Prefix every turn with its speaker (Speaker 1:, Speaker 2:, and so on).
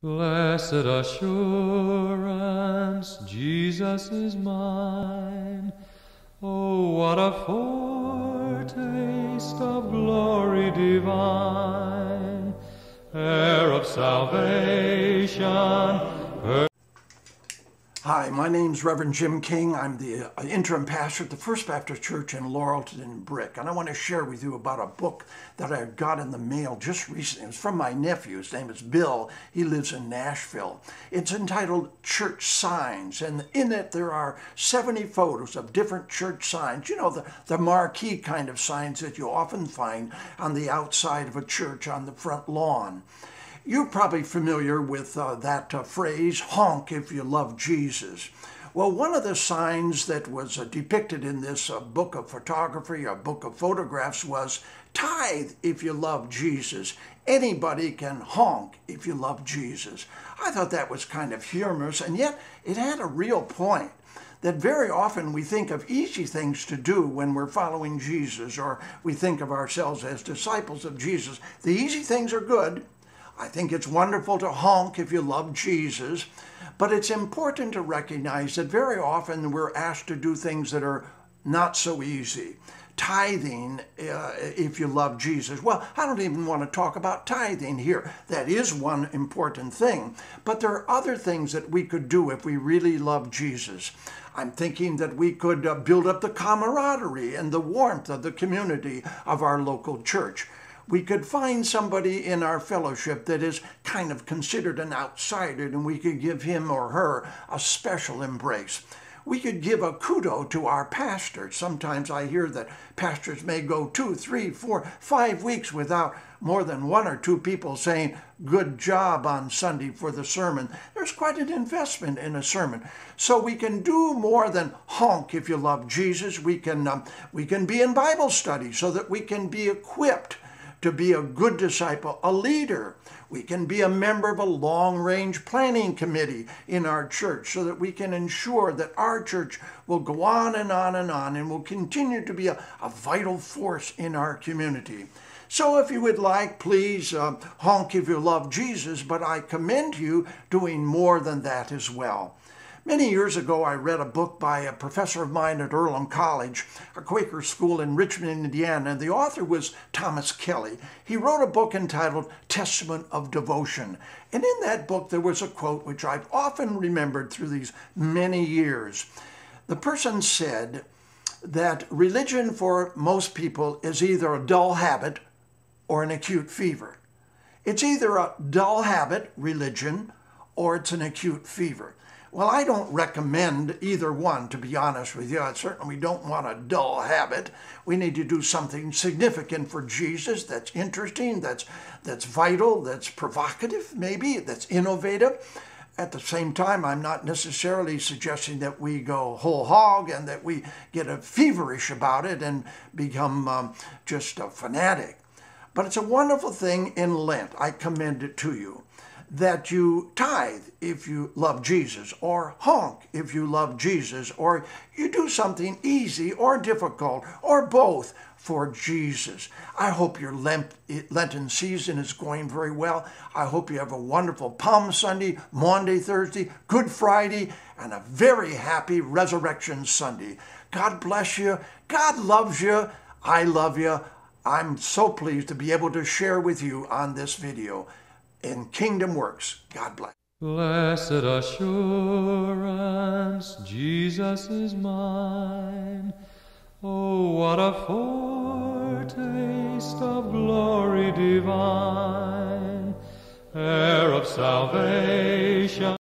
Speaker 1: Blessed assurance, Jesus is mine. Oh, what a foretaste of glory divine, heir of salvation.
Speaker 2: Hi, my name's Reverend Jim King. I'm the interim pastor at the First Baptist Church in Laurelton Brick, and I want to share with you about a book that I got in the mail just recently. It was from my nephew. His name is Bill. He lives in Nashville. It's entitled Church Signs, and in it there are 70 photos of different church signs. You know, the marquee kind of signs that you often find on the outside of a church on the front lawn. You're probably familiar with that phrase, honk if you love Jesus. Well, one of the signs that was depicted in this book of photography, a book of photographs, was tithe if you love Jesus. Anybody can honk if you love Jesus. I thought that was kind of humorous, and yet it had a real point. That very often we think of easy things to do when we're following Jesus, or we think of ourselves as disciples of Jesus. The easy things are good. I think it's wonderful to honk if you love Jesus, but it's important to recognize that very often we're asked to do things that are not so easy. Tithing, if you love Jesus. Well, I don't even want to talk about tithing here. That is one important thing, but there are other things that we could do if we really love Jesus. I'm thinking that we could build up the camaraderie and the warmth of the community of our local church. We could find somebody in our fellowship that is kind of considered an outsider, and we could give him or her a special embrace. We could give a kudo to our pastor. Sometimes I hear that pastors may go 2, 3, 4, 5 weeks without more than 1 or 2 people saying, "Good job" on Sunday for the sermon. There's quite an investment in a sermon. So we can do more than honk if you love Jesus. We can be in Bible study so that we can be equipped to be a good disciple, a leader. We can be a member of a long-range planning committee in our church so that we can ensure that our church will go on and on and on and will continue to be a vital force in our community. So if you would like, please honk if you love Jesus, but I commend you doing more than that as well. Many years ago, I read a book by a professor of mine at Earlham College, a Quaker school in Richmond, Indiana, and the author was Thomas Kelly. He wrote a book entitled Testament of Devotion, and in that book there was a quote which I've often remembered through these many years. The person said that religion for most people is either a dull habit or an acute fever. It's either a dull habit, religion, or it's an acute fever. Well, I don't recommend either one, to be honest with you. I certainly don't want a dull habit. We need to do something significant for Jesus that's interesting, that's vital, that's provocative, maybe, that's innovative. At the same time, I'm not necessarily suggesting that we go whole hog and that we get feverish about it and become just a fanatic. But it's a wonderful thing in Lent. I commend it to you, that you tithe if you love Jesus, or honk if you love Jesus, or you do something easy or difficult, or both for Jesus. I hope your Lenten season is going very well. I hope you have a wonderful Palm Sunday, Maundy Thursday, Good Friday, and a very happy Resurrection Sunday. God bless you. God loves you. I love you. I'm so pleased to be able to share with you on this video in Kingdom Works. God bless.
Speaker 1: Blessed assurance, Jesus is mine. Oh, what a foretaste of glory divine, heir of salvation.